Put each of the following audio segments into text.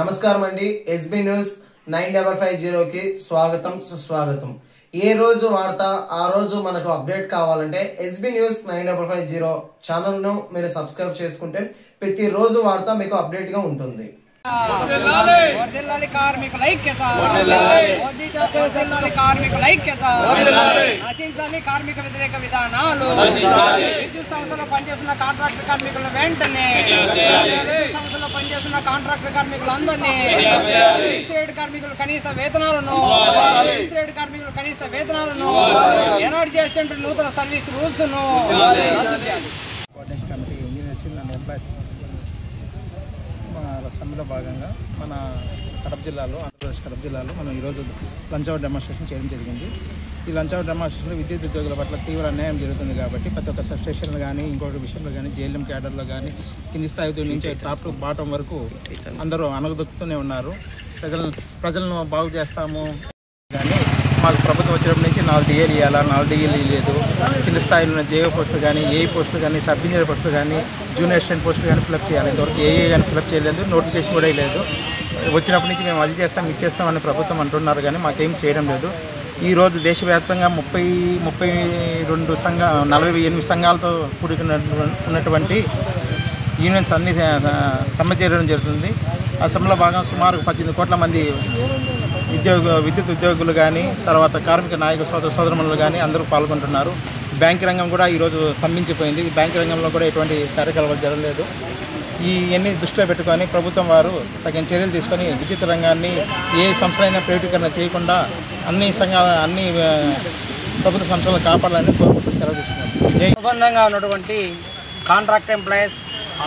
నమస్కారం అండి. SB news 9550 కి స్వాగతం సుస్వాగతం. ఏ రోజు వార్త ఆ రోజు మనకు అప్డేట్ కావాలంటే ఎస్బీ న్యూస్ 9550 ఛానల్ ను మీరు సబ్స్క్రైబ్ చేసుకుంటే ప్రతి రోజు వార్త మీకు అప్డేట్ గా ఉంటుంది. కార్మికుల ఐక్యత నశించాలి కార్మిక వ్యతిరేక విధానాలు. విద్యుత్ సంస్థలో పనిచేస్తున్న కాంట్రాక్టర్ కార్మికులను వెంటనే, విద్యుత్ సంస్థలో పనిచేస్తున్న కాంట్రాక్టర్ కార్మికులందరినీ, రిజిస్ట్రేడ్ కార్మికులు కనీస వేతనాలను, ఎన్ఆర్జీ అసిస్టెంట్ నూతన సర్వీస్ రూల్స్ ను సమ్మెలో భాగంగా మన కడప జిల్లాలో, ఆంధ్రప్రదేశ్ కడప జిల్లాలో మనం ఈరోజు లంచ్ అవర్ డెమాన్స్ట్రేషన్ చేయడం జరిగింది. ఈ లంచ్ అవర్ డెమాన్స్ట్రేషన్లో విద్యుత్ ఉద్యోగుల పట్ల తీవ్ర అన్యాయం జరుగుతుంది కాబట్టి ప్రతి ఒక్క సబ్స్టేషన్లు కానీ, ఇంకొక విషయంలో కానీ, జేఎల్ఎం క్యాడర్లో కానీ, కింది స్థాయి నుంచి టాప్ టు బాటం వరకు అందరూ అనగదొక్కుతూనే ఉన్నారు. ప్రజలను బాగు చేస్తాము కానీ మాకు ప్రభుత్వం వచ్చినప్పటి నుంచి 4 డిఏలు ఇవ్వాలా, 4 డిఏలు ఇవ్వలేదు. కింద స్థాయిలో ఉన్న జేఓ పోస్టులు కానీ, ఏఈ పోస్టులు కానీ, సబ్ ఇంజనీర్ పోస్టులు కానీ, జూనియర్ అసిస్టెంట్ పోస్టులు కానీ ఫిలప్ చేయాలి. ఇంతవరకు ఏఏ కానీ ఫిలప్ చేయలేదు, నోటిఫికేషన్ కూడా లేదు. వచ్చినప్పటి నుంచి మేము అది చేస్తాం, ఇది చేస్తామని ప్రభుత్వం అంటున్నారు కానీ మాకేం చేయడం లేదు. ఈరోజు దేశవ్యాప్తంగా 48 సంఘాలతో ఉన్నటువంటి యూనియన్స్ అన్ని సమ్మె చేయడం జరుగుతుంది. ఆ సమ్మెలో భాగంగా సుమారు 18 కోట్ల మంది విద్యుత్ ఉద్యోగులు కానీ, తర్వాత కార్మిక నాయక సోదరమణులు కానీ అందరూ పాల్గొంటున్నారు. బ్యాంక్ రంగం కూడా ఈరోజు స్తంభించిపోయింది. బ్యాంక్ రంగంలో కూడా ఎటువంటి కార్యకలాపాలు జరగలేదు. ఇవన్నీ దృష్టిలో పెట్టుకొని ప్రభుత్వం వారు తగిన చర్యలు తీసుకొని విద్యుత్ రంగాన్ని ఏ సంస్థలైనా ప్రైవేటీకరణ చేయకుండా అన్ని ప్రభుత్వ సంస్థలను కాపాడాలని కోరుకుంటూ సెలవు తీసుకున్నారు. అనుబంధంగా ఉన్నటువంటి కాంట్రాక్ట్ ఎంప్లాయీస్,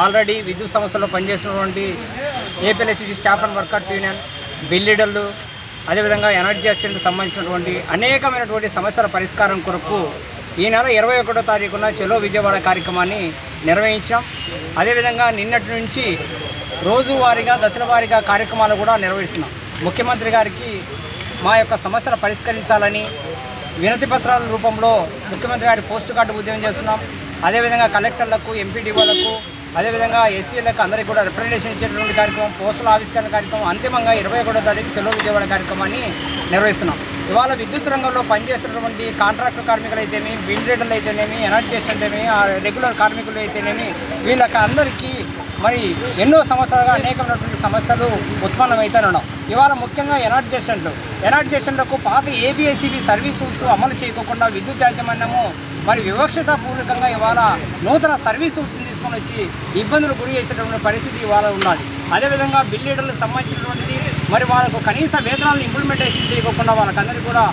ఆల్రెడీ విద్యుత్ సంస్థలో పనిచేసినటువంటి ఏపీఎల్ఎస్సీ స్టాఫ్ అండ్ వర్కర్స్ యూనియన్, బిల్లీడర్లు, అదేవిధంగా ఎనర్జీ అసిస్టెంట్కి సంబంధించినటువంటి అనేకమైనటువంటి సమస్యల పరిష్కారం కొరకు ఈ నెల 21వ తారీఖున చలో విజయవాడ కార్యక్రమాన్ని నిర్వహించాం. అదేవిధంగా నిన్నటి నుంచి రోజువారీగా, దశల వారీగా కార్యక్రమాలు కూడా నిర్వహిస్తున్నాం. ముఖ్యమంత్రి గారికి మా యొక్క సమస్యలు పరిష్కరించాలని వినతి పత్రాల రూపంలో ముఖ్యమంత్రి గారి పోస్ట్ కార్డు ఉద్యమం చేస్తున్నాం. అదేవిధంగా కలెక్టర్లకు, ఎంపీడీఓలకు, అదేవిధంగా ఎస్సీలకు అందరికీ కూడా రిప్రజెంటేషన్ ఇచ్చేటువంటి కార్యక్రమం, పోస్టుల ఆవిష్కరణ కార్యక్రమం, అంతిమంగా 21వ తారీఖు చలో విజయవాడ కార్యక్రమాన్ని నిర్వహిస్తున్నాం. ఇవాళ విద్యుత్ రంగంలో పనిచేస్తున్నటువంటి కాంట్రాక్టర్ కార్మికులు అయితేనేమి, బిల్డర్లు అయితేనేమి, ఎనర్జీ అయితేనేమి, రెగ్యులర్ కార్మికులు అయితేనేమి, వీళ్ళకి అందరికీ మరి ఎన్నో సంవత్సరాలుగా అనేకమైనటువంటి సమస్యలు ఉత్పన్నమవుతూనే ఉన్నాం. ఇవాళ ముఖ్యంగా ఎనర్జీ అసిస్టెంట్లకు పాత ఏబిఎస్సిబి సర్వీస్ రూల్స్ అమలు చేయకుండా విద్యుత్ యాజమాన్యము మరి వివక్షతాపూర్వకంగా ఇవాళ నూతన సర్వీస్ రూల్స్ని తీసుకొని వచ్చి ఇబ్బందులు గురి చేసేటువంటి పరిస్థితి ఇవాళ ఉన్నది. అదేవిధంగా బిల్లీడర్లకు సంబంధించినటువంటిది మరి వాళ్ళకు కనీస వేతనాలను ఇంప్లిమెంటేషన్ చేయకుండా వాళ్ళందరినీ కూడా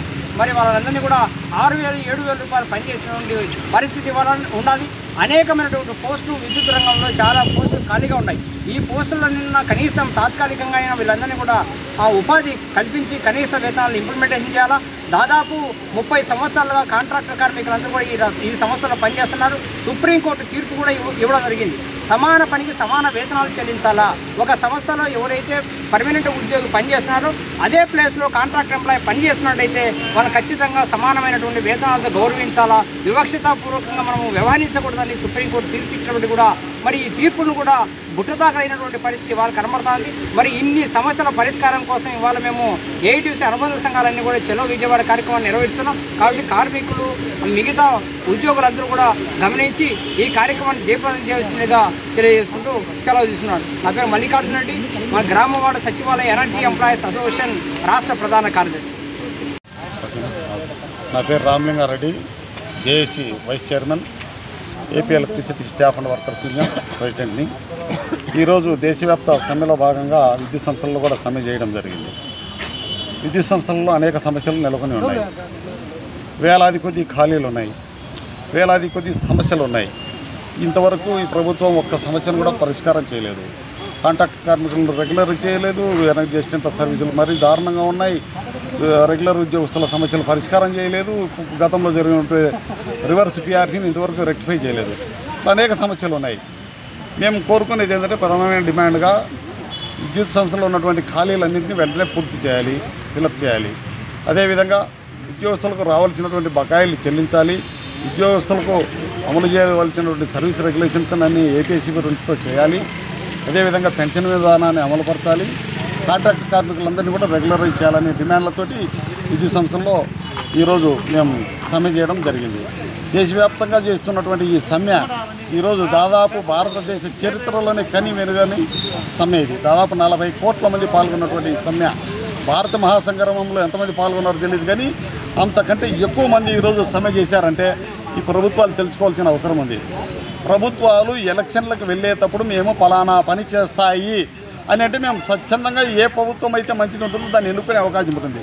6,000 7,000 రూపాయలు పనిచేసినటువంటి పరిస్థితి ఇవాళ ఉండాలి. అనేకమైనటువంటి పోస్టులు విద్యుత్ రంగంలో చాలా పోస్టులు ఖాళీగా ఉన్నాయి. ఈ పోస్టులన్నీ కనీసం తాత్కాలికంగా అయినా వీళ్ళందరినీ కూడా ఆ ఉపాధి కల్పించి కనీస వేతనాలను ఇంప్లిమెంటేషన్ చేయాలా. దాదాపు 30 సంవత్సరాలుగా కాంట్రాక్టర్ కార్మికులందరూ కూడా ఈ సంస్థలో పనిచేస్తున్నారు. సుప్రీంకోర్టు తీర్పు కూడా ఇవ్వడం జరిగింది. సమాన పనికి సమాన వేతనాలు చెల్లించాలా. ఒక సంస్థలో ఎవరైతే పర్మనెంట్ ఉద్యోగి పనిచేస్తున్నారో అదే ప్లేస్లో కాంట్రాక్టర్ ఎంప్లాయీ పనిచేస్తున్నట్టయితే వాళ్ళు ఖచ్చితంగా సమానమైనటువంటి వేతనాలతో గౌరవించాలా. వివక్షతాపూర్వకంగా మనము వ్యవహరించకూడదని సుప్రీంకోర్టు తీర్పు ఇచ్చినప్పుడు కూడా మరి ఈ తీర్పును కూడా బుట్టదాకలైనటువంటి పరిస్థితి ఇవాళ కనబడుతుంది. మరి ఇన్ని సమస్యల పరిష్కారం కోసం ఇవాళ మేము ఏఐటీసీ అనుబంధ సంఘాలన్నీ కూడా చలో విజయవాడ కార్యక్రమాన్ని నిర్వహిస్తున్నాం. కాబట్టి కార్మికులు, మిగతా ఉద్యోగులందరూ కూడా గమనించి ఈ కార్యక్రమాన్ని జయప్రదం చేయాల్సిందిగా తెలియజేసుకుంటూ సెలవు తీసుకున్నాడు. నా పేరు మల్లికార్జున రెడ్డి, మన గ్రామవాడ సచివాలయ ఎనర్జీ ఎంప్లాయీస్ అసోసియేషన్ రాష్ట్ర ప్రధాన కార్యదర్శి. నా పేరు Ramalingareddy, JAC vice chairman, APLSC staff and workers union ప్రెసిడెంట్ని. ఈరోజు దేశవ్యాప్త సమ్మెలో భాగంగా విద్యుత్ సంస్థల్లో కూడా సమ్మె చేయడం జరిగింది. విద్యుత్ సంస్థల్లో అనేక సమస్యలు నెలకొని ఉన్నాయి. వేలాది కొద్ది ఖాళీలు ఉన్నాయి, వేలాది కొద్ది సమస్యలు ఉన్నాయి. ఇంతవరకు ఈ ప్రభుత్వం ఒక్క సమస్యను కూడా పరిష్కారం చేయలేదు. కాంట్రాక్ట్ కార్మికులను రెగ్యులర్ చేయలేదు. ఎనర్జీ అసిస్టెంట్ సర్వీసులు మరీ దారుణంగా ఉన్నాయి. రెగ్యులర్ ఉద్యోగస్తుల సమస్యలు పరిష్కారం చేయలేదు. గతంలో జరిగిన రివర్స్ పిఆర్సీని ఇంతవరకు రెక్టిఫై చేయలేదు. అనేక సమస్యలు ఉన్నాయి. మేము కోరుకునేది ఏంటంటే ప్రధానమైన డిమాండ్గా విద్యుత్ సంస్థలో ఉన్నటువంటి ఖాళీలన్నింటినీ వెంటనే పూర్తి చేయాలి, ఫిలప్ చేయాలి. అదేవిధంగా ఉద్యోగస్తులకు రావాల్సినటువంటి బకాయిలు చెల్లించాలి. ఉద్యోగస్తులకు అమలు చేయవలసినటువంటి సర్వీస్ రెగ్యులేషన్స్ అన్నీ ఏపీఎస్సీ రూల్స్తో చేయాలి. అదేవిధంగా పెన్షన్ విధానాన్ని అమలుపరచాలి. కాంట్రాక్ట్ కార్మికులందరినీ కూడా రెగ్యులరైజ్ చేయాలనే డిమాండ్లతోటి విద్యుత్ సంస్థల్లో ఈరోజు మేము సమ్మె చేయడం జరిగింది. దేశవ్యాప్తంగా చేస్తున్నటువంటి ఈ సమ్మె ఈరోజు దాదాపు భారతదేశ చరిత్రలోనే కని మెరుగని సమ్మె ఇది. దాదాపు 40 కోట్ల మంది పాల్గొన్నటువంటి ఈ సమ్మె. భారత మహాసంగ్రామంలో ఎంతమంది పాల్గొన్నారో తెలియదు, కానీ అంతకంటే ఎక్కువ మంది ఈరోజు సమ్మె చేశారంటే ఈ ప్రభుత్వాలు తెలుసుకోవాల్సిన అవసరం ఉంది. ప్రభుత్వాలు ఎలక్షన్లకు వెళ్ళేటప్పుడు మేము ఫలానా పని చేస్తాయి అని అంటే మేము స్వచ్ఛందంగా ఏ ప్రభుత్వం అయితే మంచిది ఉంటుందో దాన్ని ఎన్నుకునే అవకాశం ఉంటుంది.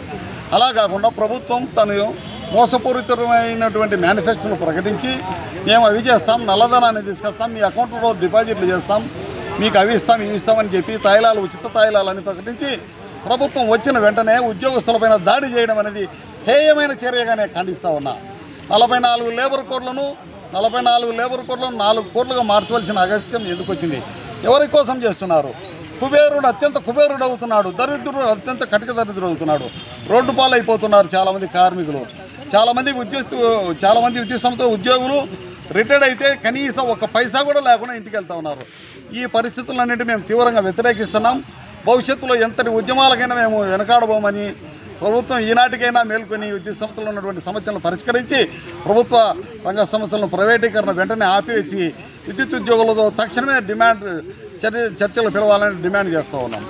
అలా కాకుండా ప్రభుత్వం తను మోసపూరితమైనటువంటి మేనిఫెస్టోను ప్రకటించి మేము అవి చేస్తాం, నల్లధనాన్ని తీసుకొస్తాం, మీ అకౌంట్లో డిపాజిట్లు చేస్తాం, మీకు అవి ఇస్తాం ఇవి ఇస్తామని చెప్పి తాయిలాలు ఉచిత తాయిలాలని ప్రకటించి ప్రభుత్వం వచ్చిన వెంటనే ఉద్యోగస్తులపైన దాడి చేయడం అనేది హేయమైన చర్యగానే ఖండిస్తూ ఉన్నా. 44 లేబర్ కోడ్లను 4 కోట్లుగా మార్చవలసిన అగత్యం ఎందుకు వచ్చింది? ఎవరి కోసం చేస్తున్నారు? కుబేరుడు అత్యంత కుబేరుడు అవుతున్నాడు, దరిద్రుడు అత్యంత కటిక దరిద్రుడు అవుతున్నాడు. రోడ్డు పాలైపోతున్నారు చాలామంది కార్మికులు. చాలామంది విద్యుత్ సంస్థ ఉద్యోగులు రిటైర్డ్ అయితే కనీసం ఒక పైసా కూడా లేకుండా ఇంటికి వెళ్తూ ఉన్నారు. ఈ పరిస్థితులన్నింటి మేము తీవ్రంగా వ్యతిరేకిస్తున్నాం. భవిష్యత్తులో ఎంతటి ఉద్యమాలకైనా మేము వెనకాడబోమని ప్రభుత్వం ఈనాటికైనా మేల్కొని విద్యుత్ సంస్థలో ఉన్నటువంటి సమస్యలను పరిష్కరించి ప్రభుత్వ రంగ సంస్థలను ప్రైవేటీకరణ వెంటనే ఆపివేసి విద్యుత్ ఉద్యోగులతో తక్షణమే చర్చలు పిలవాలని డిమాండ్ చేస్తూ ఉన్నాం.